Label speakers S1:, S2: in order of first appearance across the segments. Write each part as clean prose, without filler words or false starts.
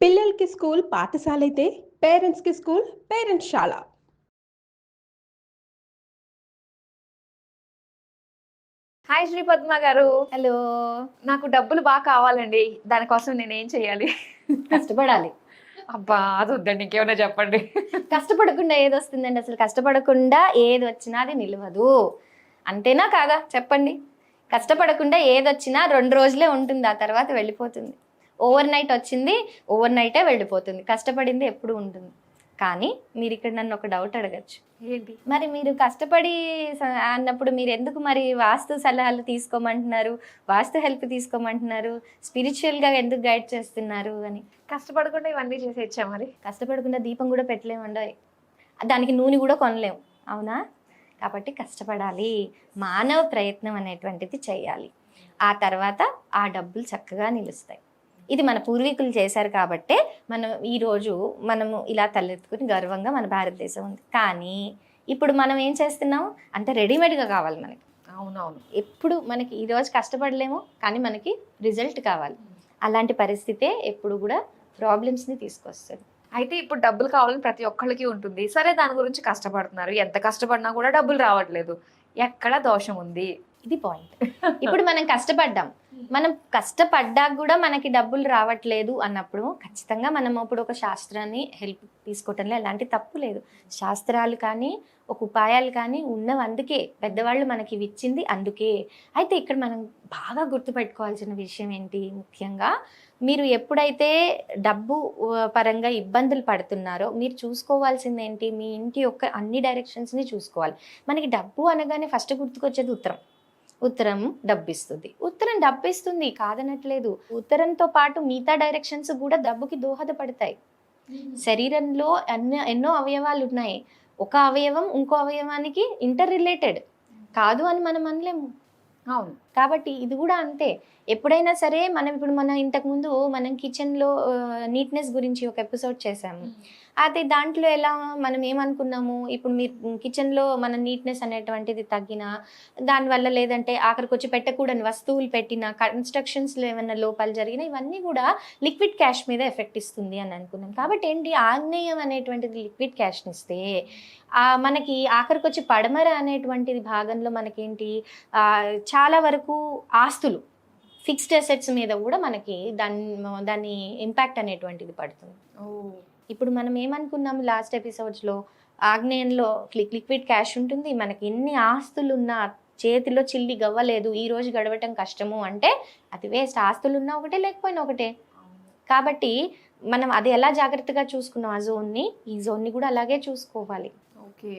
S1: పిల్లలకి స్కూల్ పాఠశాలైతే పేరెంట్స్‌కి school పేరెంట్స్‌శాల.
S2: Hi Shri Padma గారు.
S3: హలో.
S2: నాకు డబ్బులు బాగా కావాలండి. దానికోసం నేనేం చేయాలి?
S3: కష్టపడాలి.
S2: అబ్బా! అదొద్దండి, ఇంకేమైనా చెప్పండి.
S3: కష్టపడకుండా ఏదొస్తుందండి? అసలు కష్టపడకుండా ఏది వచ్చినా అది నిలవదు. అంతేనా కాదా చెప్పండి? కష్టపడకుండా ఏదొచ్చినా 2 రోజులే ఉంటుంది, ఆ తర్వాత వెళ్ళిపోతుంది. ఓవర్ నైట్ వచ్చింది, ఓవర్ నైటే వెళ్ళిపోతుంది. కష్టపడింది ఎప్పుడు ఉంటుంది. కానీ మీరు ఇక్కడ నన్ను ఒక డౌట్ అడగచ్చు.
S2: ఏంటి?
S3: మరి మీరు కష్టపడి అన్నప్పుడు మీరు ఎందుకు మరి వాస్తు సలహాలు తీసుకోమంటున్నారు, వాస్తు హెల్ప్ తీసుకోమంటున్నారు, స్పిరిచువల్గా ఎందుకు గైడ్ చేస్తున్నారు అని?
S2: కష్టపడకుండా ఇవన్నీ చేసేచ్చా మరి?
S3: కష్టపడకుండా దీపం కూడా పెట్టలేమండి, దానికి నూనె కూడా కొనలేము, అవునా? కాబట్టి కష్టపడాలి, మానవ ప్రయత్నం అనేటువంటిది చేయాలి. ఆ తర్వాత ఆ డబ్బులు చక్కగా నిలుస్తాయి. ఇది మన పూర్వీకులు చేశారు కాబట్టే మనము ఇలా తలెత్తుకుని గర్వంగా మన భారతదేశం ఉంది. కానీ ఇప్పుడు మనం ఏం చేస్తున్నాం అంటే రెడీమేడ్గా కావాలి మనకి.
S2: అవునవును.
S3: ఎప్పుడు మనకి ఈరోజు కష్టపడలేము, కానీ మనకి రిజల్ట్ కావాలి. అలాంటి పరిస్థితే ఎప్పుడు కూడా ప్రాబ్లమ్స్ని తీసుకొస్తుంది.
S2: అయితే ఇప్పుడు డబ్బులు కావాలని ప్రతి ఒక్కళ్ళకి ఉంటుంది. సరే, దాని గురించి కష్టపడుతున్నారు. ఎంత కష్టపడినా కూడా డబ్బులు రావట్లేదు. ఎక్కడ దోషం ఉంది?
S3: ఇది పాయింట్. ఇప్పుడు మనం కష్టపడ్డాం, మనం కష్టపడ్డాక కూడా మనకి డబ్బులు రావట్లేదు అన్నప్పుడు ఖచ్చితంగా మనం ఇప్పుడు ఒక శాస్త్రాన్ని హెల్ప్ తీసుకోవటంలో ఎలాంటి తప్పు లేదు. శాస్త్రాలు కానీ ఒక ఉపాయాలు కానీ ఉన్నవి అందుకే, పెద్దవాళ్ళు మనకి ఇచ్చింది అందుకే. అయితే ఇక్కడ మనం బాగా గుర్తుపెట్టుకోవాల్సిన విషయం ఏంటి, ముఖ్యంగా మీరు ఎప్పుడైతే డబ్బు పరంగా ఇబ్బందులు పడుతున్నారో మీరు చూసుకోవాల్సింది ఏంటి, మీ ఇంటి యొక్క అన్ని డైరెక్షన్స్ని చూసుకోవాలి. మనకి డబ్బు అనగానే ఫస్ట్ గుర్తుకొచ్చేది ఉత్తరం. ఉత్తరం డబ్బిస్తుంది, ఉత్తరం డబ్బిస్తుంది కాదనట్లేదు. ఉత్తరంతో పాటు మిగతా డైరెక్షన్స్ కూడా డబ్బుకి దోహదపడతాయి. శరీరంలో ఎన్నో అవయవాలు ఉన్నాయి, ఒక అవయవం ఇంకో అవయవానికి ఇంటర్ రిలేటెడ్ కాదు అని మనం అనలేము.
S2: అవును.
S3: కాబట్టి ఇది కూడా అంతే. ఎప్పుడైనా సరే మన ఇంతకుముందు మనం కిచెన్లో నీట్నెస్ గురించి ఒక ఎపిసోడ్ చేసాము. అయితే దాంట్లో ఎలా మనం ఏమనుకున్నాము, ఇప్పుడు మీరు కిచెన్లో మన నీట్నెస్ అనేటువంటిది తగ్గినా, దానివల్ల లేదంటే ఆఖరికి వచ్చి పెట్టకూడని వస్తువులు పెట్టినా, కన్స్ట్రక్షన్స్లో ఏమైనా లోపాలు జరిగినా ఇవన్నీ కూడా లిక్విడ్ క్యాష్ మీద ఎఫెక్ట్ ఇస్తుంది అని అనుకున్నాం. కాబట్టి ఏంటి, ఆగ్నేయం అనేటువంటిది లిక్విడ్ క్యాష్ని ఇస్తే మనకి ఆఖరికి వచ్చి పడమర అనేటువంటిది భాగంలో మనకేంటి చాలా వరకు ఆస్తులు, ఫిక్స్డ్ అసెట్స్ మీద కూడా మనకి దాని ఇంపాక్ట్ అనేటువంటిది పడుతుంది. ఇప్పుడు మనం ఏమనుకున్నాము లాస్ట్ ఎపిసోడ్స్లో, ఆగ్నేయంలో లిక్విడ్ క్యాష్ ఉంటుంది, మనకి ఎన్ని ఆస్తులున్నా చేతిలో చిల్లి గవ్వలేదు, ఈ రోజు గడవటం కష్టము అంటే అది వేస్ట్. ఆస్తులున్నా ఒకటే, లేకపోయినా ఒకటే. కాబట్టి మనం అది ఎలా జాగ్రత్తగా చూసుకున్నాం ఆ జోన్ని, ఈ జోన్ని కూడా అలాగే చూసుకోవాలి.
S2: ఓకే.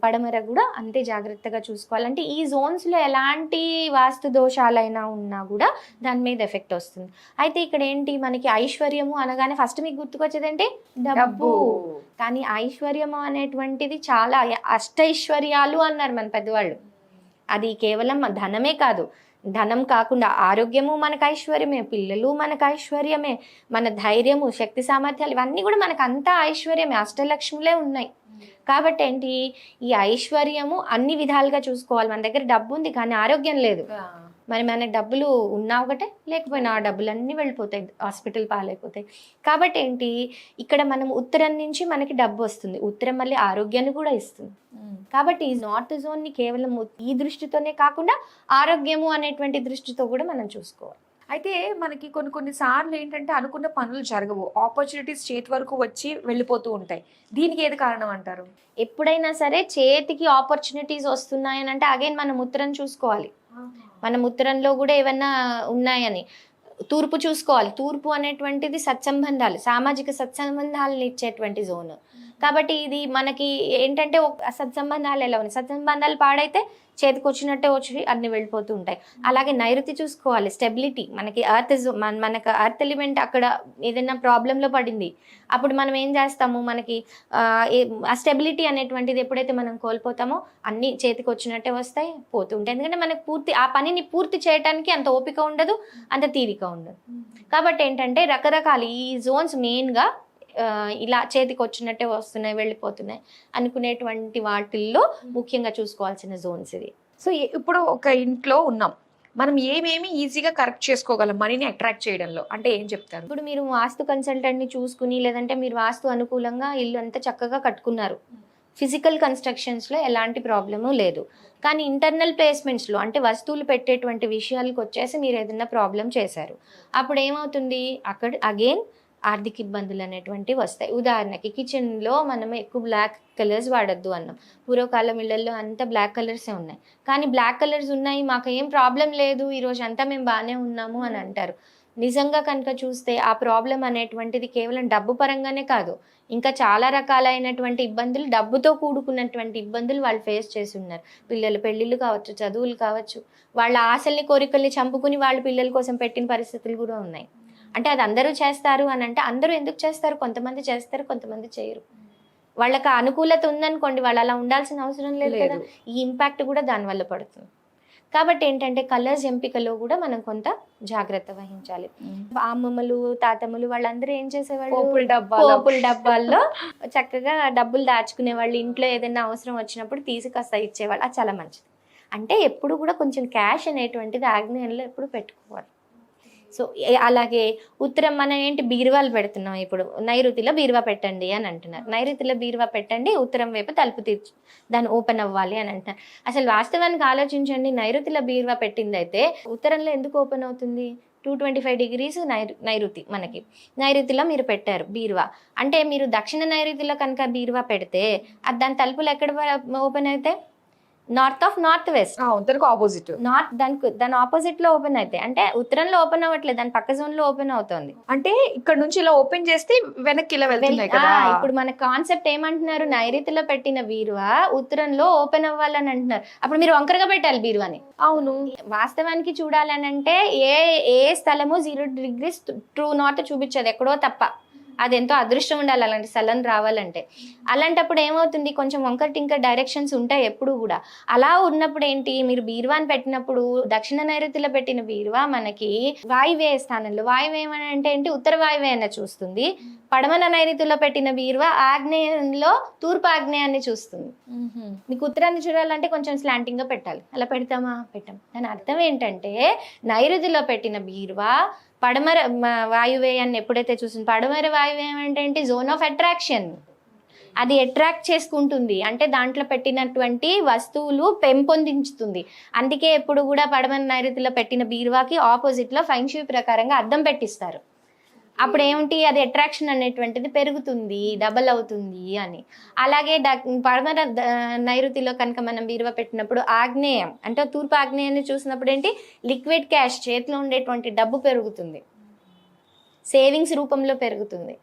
S3: పడమర కూడా అంతే జాగ్రత్తగా చూసుకోవాలంటే ఈ జోన్స్లో ఎలాంటి వాస్తు దోషాలైనా ఉన్నా కూడా దాని మీద ఎఫెక్ట్ వస్తుంది. అయితే ఇక్కడ ఏంటి, మనకి ఐశ్వర్యము అనగానే ఫస్ట్ మీకు గుర్తుకొచ్చేది ఏంటి, డబ్బు. కానీ ఐశ్వర్యము అనేటువంటిది చాలా అష్టైశ్వర్యాలు అన్నారు మన పెద్దవాళ్ళు. అది కేవలం ధనమే కాదు, ధనం కాకుండా ఆరోగ్యము మనకు ఐశ్వర్యమే, పిల్లలు మనకు ఐశ్వర్యమే, మన ధైర్యము, శక్తి సామర్థ్యాలు ఇవన్నీ కూడా మనకు అంతా ఐశ్వర్యమే, అష్టలక్ష్ములే ఉన్నాయి. కాబట్టి ఏంటి, ఈ ఐశ్వర్యము అన్ని విధాలుగా చూసుకోవాలి. మన దగ్గర డబ్బు ఉంది కానీ ఆరోగ్యం లేదు, మరి మనకి డబ్బులు ఉన్నా ఒకటే, లేకపోయినా ఆ డబ్బులన్నీ వెళ్ళిపోతాయి, హాస్పిటల్ పాలైపోతాయి. కాబట్టి ఏంటి, ఇక్కడ మనం ఉత్తరం నుంచి మనకి డబ్బు వస్తుంది, ఉత్తరం మళ్ళీ ఆరోగ్యాన్ని కూడా ఇస్తుంది. కాబట్టి ఈ నార్త్ జోన్ని కేవలం ఈ దృష్టితోనే కాకుండా ఆరోగ్యము అనేటువంటి దృష్టితో కూడా మనం చూసుకోవాలి.
S2: అయితే మనకి కొన్ని సార్లు ఏంటంటే అనుకున్న పనులు జరగవు, ఆపర్చునిటీస్ చేతి వరకు వచ్చి వెళ్ళిపోతూ ఉంటాయి. దీనికి ఏది కారణం అంటారు?
S3: ఎప్పుడైనా సరే చేతికి ఆపర్చునిటీస్ వస్తున్నాయని అంటే అగైన్ మనం ఉత్తరం చూసుకోవాలి. మనం ఉత్తరంలో కూడా ఏమన్నా ఉన్నాయని తూర్పు చూసుకోవాలి. తూర్పు అనేటువంటిది సత్సంబంధాలు, సామాజిక సత్సంబంధాలను ఇచ్చేటువంటి జోన్. కాబట్టి ఇది మనకి ఏంటంటే సత్సంబంధాలు ఎలా ఉన్నాయి, సత్సంబంధాలు పాడైతే చేతికి వచ్చినట్టే వచ్చి అన్ని వెళ్ళిపోతూ ఉంటాయి. అలాగే నైరుతి చూసుకోవాలి, స్టెబిలిటీ. మనకి మనకు అర్త్ ఎలిమెంట్ అక్కడ ఏదైనా ప్రాబ్లంలో పడింది, అప్పుడు మనం ఏం చేస్తాము, మనకి ఆ స్టెబిలిటీ అనేటువంటిది ఎప్పుడైతే మనం కోల్పోతామో అన్ని చేతికి వచ్చినట్టే వస్తాయి, పోతూ ఉంటాయి. ఎందుకంటే మనకు ఆ పనిని పూర్తి చేయడానికి అంత ఓపిక ఉండదు, అంత తీరిక ఉండదు. కాబట్టి ఏంటంటే రకరకాల ఈ జోన్స్ మెయిన్గా ఇలా చేతికి వచ్చినట్టే వస్తున్నాయి, వెళ్ళిపోతున్నాయి అనుకునేటువంటి వాటిల్లో ముఖ్యంగా చూసుకోవాల్సిన జోన్స్ ఇది.
S2: సో ఇప్పుడు ఒక ఇంట్లో ఉన్నాం, మనం ఏమేమి ఈజీగా కరెక్ట్ చేసుకోగలం మనీని అట్రాక్ట్ చేయడంలో అంటే ఏం చెప్తారు?
S3: ఇప్పుడు మీరు వాస్తు కన్సల్టెంట్ని చూసుకుని లేదంటే మీరు వాస్తు అనుకూలంగా ఇల్లు అంతా చక్కగా కట్టుకున్నారు, ఫిజికల్ కన్స్ట్రక్షన్స్లో ఎలాంటి ప్రాబ్లము లేదు. కానీ ఇంటర్నల్ ప్లేస్మెంట్స్లో అంటే వస్తువులు పెట్టేటువంటి విషయాలకు వచ్చేసి మీరు ఏదైనా ప్రాబ్లం చేశారు, అప్పుడు ఏమవుతుంది, అక్కడ అగైన్ ఆర్థిక ఇబ్బందులు అనేటువంటివి వస్తాయి. ఉదాహరణకి కిచెన్లో మనం ఎక్కువ బ్లాక్ కలర్స్ వాడద్దు అన్నాం. పూర్వకాలం ఇళ్లలో అంతా బ్లాక్ కలర్సే ఉన్నాయి, కానీ బ్లాక్ కలర్స్ ఉన్నాయి మాకు ఏం ప్రాబ్లం లేదు ఈరోజు అంతా మేము బాగానే ఉన్నాము అని అంటారు. నిజంగా కనుక చూస్తే ఆ ప్రాబ్లం అనేటువంటిది కేవలం డబ్బు పరంగానే కాదు, ఇంకా చాలా రకాలైనటువంటి ఇబ్బందులు, డబ్బుతో కూడుకున్నటువంటి ఇబ్బందులు వాళ్ళు ఫేస్ చేసి ఉన్నారు. పిల్లల పెళ్ళిళ్ళు కావచ్చు, చదువులు కావచ్చు, వాళ్ళ ఆశల్ని కోరికల్ని చంపుకుని వాళ్ళ పిల్లల కోసం పెట్టిన పరిస్థితులు కూడా ఉన్నాయి. అంటే అది అందరూ చేస్తారు అని అంటే అందరూ ఎందుకు చేస్తారు, కొంతమంది చేస్తారు, కొంతమంది చేయరు. వాళ్ళకి అనుకూలత ఉందనుకోండి, వాళ్ళు అలా ఉండాల్సిన అవసరం లేదు కదా. ఈ ఇంపాక్ట్ కూడా దానివల్ల పడుతుంది. కాబట్టి ఏంటంటే కలర్స్ ఎంపికలో కూడా మనం కొంత జాగ్రత్త వహించాలి. అమ్మమ్మలు తాతమ్మలు వాళ్ళందరూ ఏం చేసేవాళ్ళు, పోపుల డబ్బాల్లో చక్కగా డబ్బులు దాచుకునే వాళ్ళు. ఇంట్లో ఏదైనా అవసరం వచ్చినప్పుడు తీసి కాస్త ఇచ్చేవాళ్ళు, అది చాలా మంచిది. అంటే ఎప్పుడు కూడా కొంచెం క్యాష్ అనేటువంటిది ఆగ్నేయంలో ఎప్పుడు పెట్టుకోవాలి. సో అలాగే ఉత్తరం మనం ఏంటి బీరువాలు పెడుతున్నాం, ఇప్పుడు నైరుతిలో బీరువా పెట్టండి అని అంటున్నారు. నైరుతిలో బీరువా పెట్టండి, ఉత్తరం వైపు తలుపు తీర్చు దాన్ని ఓపెన్ అవ్వాలి అని అంటున్నారు. అసలు వాస్తవానికి ఆలోచించండి, నైరుతిలో బీరువా పెట్టింది అయితే ఉత్తరంలో ఎందుకు ఓపెన్ అవుతుంది? 225 degrees నైరుతి మనకి. నైరుతిలో మీరు పెట్టారు బీరువా, అంటే మీరు దక్షిణ నైరుతిలో కనుక బీరువా పెడితే అది దాని తలుపులు ఎక్కడ ఓపెన్ అయితే నార్త్ ఆఫ్ నార్త్ వెస్ట్,
S2: దానికి ఆపోజిట్
S3: నార్త్, దాని ఆపోజిట్ లో ఓపెన్ అయితే, అంటే ఉత్తరంలో ఓపెన్ అవ్వట్లేదు, దాని పక్క జోన్ లో ఓపెన్ అవుతుంది.
S2: అంటే ఇక్కడ నుంచి ఇలా ఓపెన్ చేస్తే వెనక్కి ఇలా వెళ్తున్నాయి కదా.
S3: ఇప్పుడు మన కాన్సెప్ట్ ఏమంటున్నారు, నైరుతిలో పెట్టిన బీరువా ఉత్తరంలో ఓపెన్ అవ్వాలని అంటున్నారు. అప్పుడు మీరు వంకరగా పెట్టాలి బీరువాని.
S2: అవును,
S3: వాస్తవానికి చూడాలని అంటే ఏ స్థలము 0 degrees ట్రూ నార్త్ చూపించదు, ఎక్కడో తప్ప. అది ఎంతో అదృష్టం ఉండాలి అలాంటి స్థలం రావాలంటే. అలాంటప్పుడు ఏమవుతుంది, కొంచెం వంకర టింకర్ డైరెక్షన్స్ ఉంటాయి ఎప్పుడు కూడా. అలా ఉన్నప్పుడు ఏంటి, మీరు బీరువాని పెట్టినప్పుడు దక్షిణ నైరుతిలో పెట్టిన బీరువా మనకి వాయువ్య స్థానంలో, వాయువ్యం అంటే ఏంటి, ఉత్తర వాయువ్యాన్ని చూస్తుంది. పడమర నైరుతిలో పెట్టిన బీరువా ఆగ్నేయంలో తూర్పు ఆగ్నేయాన్ని చూస్తుంది. మీకు ఉత్తరాన్ని చూడాలంటే కొంచెం స్లాంటింగ్ గా పెట్టాలి. అలా పెడతామా? పెట్టాం. దాని అర్థం ఏంటంటే నైరుతిలో పెట్టిన బీరువా పడమర వాయువ్యాన్ని ఎప్పుడైతే చూస్తుంది, పడమర వాయువ్యం అంటే ఏంటి, జోన్ ఆఫ్ అట్రాక్షన్. అది అట్రాక్ట్ చేసుకుంటుంది, అంటే దాంట్లో పెట్టినటువంటి వస్తువులు పెంపొందించుతుంది. అందుకే ఎప్పుడు కూడా పడమర నైరుతిలో పెట్టిన బీరువాకి ఆపోజిట్లో ఫెంగ్ షుయ్ ప్రకారంగా అద్దం పెట్టిస్తారు. అప్పుడు ఏమిటి, అది అట్రాక్షన్ అనేటువంటిది పెరుగుతుంది, డబల్ అవుతుంది అని. అలాగే పడమర నైరుతిలో కనుక మనం బీరువా పెట్టినప్పుడు ఆగ్నేయం అంటే తూర్పు ఆగ్నేయాన్ని చూసినప్పుడు ఏంటి, లిక్విడ్ క్యాష్, చేతిలో ఉండేటువంటి డబ్బు పెరుగుతుంది, సేవింగ్స్ రూపంలో పెరుగుతుంది.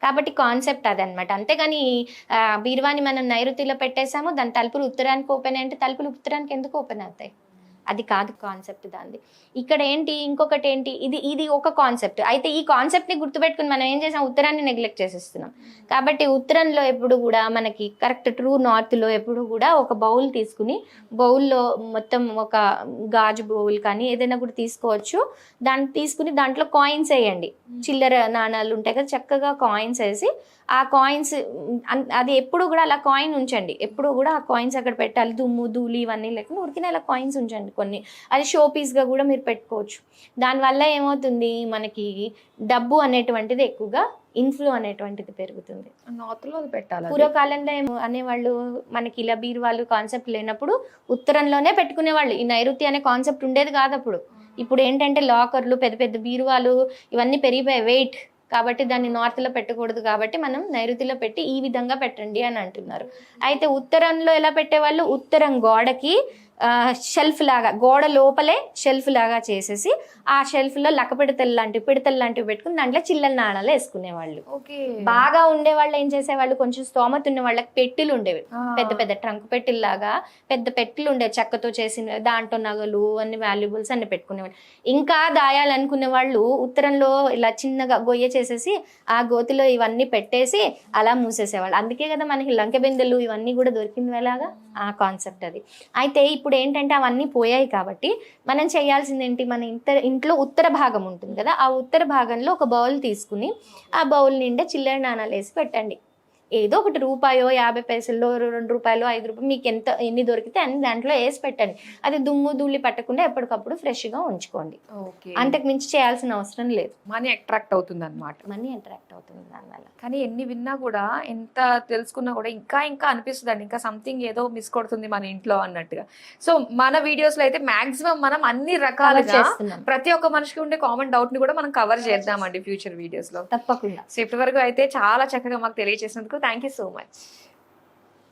S3: కాబట్టి కాన్సెప్ట్ అదనమాట. అంతేగాని బీరువాని మనం నైరుతిలో పెట్టేసాము, దాని తలుపులు ఉత్తరానికి ఓపెన్ అంటే తలుపులు ఉత్తరానికి ఎందుకు ఓపెన్ అవుతాయి? అది కాదు కాన్సెప్ట్ దాన్ని. ఇక్కడ ఏంటి, ఇంకొకటి ఏంటి, ఇది ఒక కాన్సెప్ట్. అయితే ఈ కాన్సెప్ట్ని గుర్తుపెట్టుకుని మనం ఏం చేసాం, ఉత్తరాన్ని నెగ్లెక్ట్ చేసేస్తున్నాం. కాబట్టి ఉత్తరంలో ఎప్పుడు కూడా మనకి కరెక్ట్ ట్రూ నార్త్లో ఎప్పుడు కూడా ఒక బౌల్ తీసుకుని, బౌల్లో మొత్తం ఒక గాజు బౌల్ కానీ ఏదైనా కూడా తీసుకోవచ్చు. దాన్ని తీసుకుని దాంట్లో కాయిన్స్ వేయండి, చిల్లర నాణాలు ఉంటాయి కదా, చక్కగా కాయిన్స్ వేసి ఆ కాయిన్స్ అది ఎప్పుడు కూడా అలా కాయిన్ ఉంచండి. ఎప్పుడు కూడా ఆ కాయిన్స్ అక్కడ పెట్టాలి, దుమ్ము ధూళి ఇవన్నీ లేకుండా ఉరికిన అలా కాయిన్స్ ఉంచండి కొన్ని. అది షో పీస్గా కూడా మీరు పెట్టుకోవచ్చు. దానివల్ల ఏమవుతుంది, మనకి డబ్బు అనేటువంటిది ఎక్కువగా ఇన్ఫ్లో అనేటువంటిది పెరుగుతుంది.
S2: నార్త్లో అది పెట్టాలి.
S3: పూర్వకాలంలో అనేవాళ్ళు మనకి ఇలా బీరువాళ్ళు కాన్సెప్ట్ లేనప్పుడు ఉత్తరంలోనే పెట్టుకునేవాళ్ళు. ఈ నైరుతి అనే కాన్సెప్ట్ ఉండేది కాదు అప్పుడు. ఇప్పుడు ఏంటంటే లాకర్లు, పెద్ద పెద్ద బీరువాలు ఇవన్నీ పెరిగిపోయాయి వెయిట్, కాబట్టి దాన్ని నార్త్లో పెట్టకూడదు, కాబట్టి మనం నైరుతిలో పెట్టి ఈ విధంగా పెట్టండి అని అంటున్నారు. అయితే ఉత్తరంలో ఎలా పెట్టేవాళ్ళు, ఉత్తరం గోడకి షెల్ఫ్ లాగా, గోడ లోపలే షెల్ఫ్ లాగా చేసేసి ఆ షెల్ఫ్లో పిడతలు లాంటివి పెట్టుకుని దాంట్లో చిల్లల నాణాలు వేసుకునేవాళ్ళు. బాగా ఉండేవాళ్ళు ఏం చేసేవాళ్ళు, కొంచెం స్తోమత ఉన్న వాళ్ళకి పెట్టెలు ఉండేవి, పెద్ద పెద్ద ట్రంక్ పెట్టెల్లాగా పెద్ద పెట్టెలు ఉండేవి, చెక్కతో చేసిన, దాంట్లో నగలు అన్ని వాల్యుబుల్స్ అన్ని పెట్టుకునేవాళ్ళు. ఇంకా దాయాలనుకునే వాళ్ళు ఉత్తరంలో ఇలా చిన్నగా గొయ్య చేసేసి ఆ గోతిలో ఇవన్నీ పెట్టేసి అలా మూసేసేవాళ్ళు. అందుకే కదా మనకి లంకె బిందెలు ఇవన్నీ కూడా దొరికింది ఎలాగా, ఆ కాన్సెప్ట్ అది. అయితే ఇప్పుడు ఏంటంటే అవన్నీ పోయాయి కాబట్టి మనం చేయాల్సింది ఏంటి, మన ఇంట్లో ఉత్తర భాగం ఉంటుంది కదా, ఆ ఉత్తర భాగంలో ఒక బౌల్ తీసుకుని ఆ బౌల్ నిండా చిల్లర నాణాలు వేసి పెట్టండి. ఏదో ఒకటి రూపాయో 50 పైసల్లో 2 రూపాయలు 5 రూపాయలు మీకు ఎన్ని దొరికితే అన్ని దాంట్లో వేసి పెట్టండి. అది దుమ్ము ధూళి పట్టకుండా ఎప్పటికప్పుడు ఫ్రెష్గా ఉంచుకోండి.
S2: ఓకే.
S3: అంతకు మించి చేయాల్సిన అవసరం లేదు.
S2: మనీ అట్రాక్ట్ అవుతుంది అనమాట.
S3: మనీ అట్రాక్ట్ అవుతుంది దానివల్ల.
S2: కానీ ఎన్ని విన్నా కూడా ఎంత తెలుసుకున్నా కూడా ఇంకా ఇంకా అనిపిస్తుంది అండి, ఇంకా సంథింగ్ ఏదో మిస్ కొడుతుంది మన ఇంట్లో అన్నట్టుగా. సో మన వీడియోస్ లో అయితే మాక్సిమం మనం అన్ని రకాలుగా
S3: చేస్తున్నాం.
S2: ప్రతి ఒక్క మనిషికి ఉండే కామన్ డౌట్ ని కూడా మనం కవర్ చేద్దామండి ఫ్యూచర్ వీడియోస్ లో.
S3: తప్పకుండా.
S2: సో ఇప్పటి వరకు అయితే చాలా చక్కగా మాకు తెలియజేసినందుకు థ్యాంక్ యూ సో మచ్.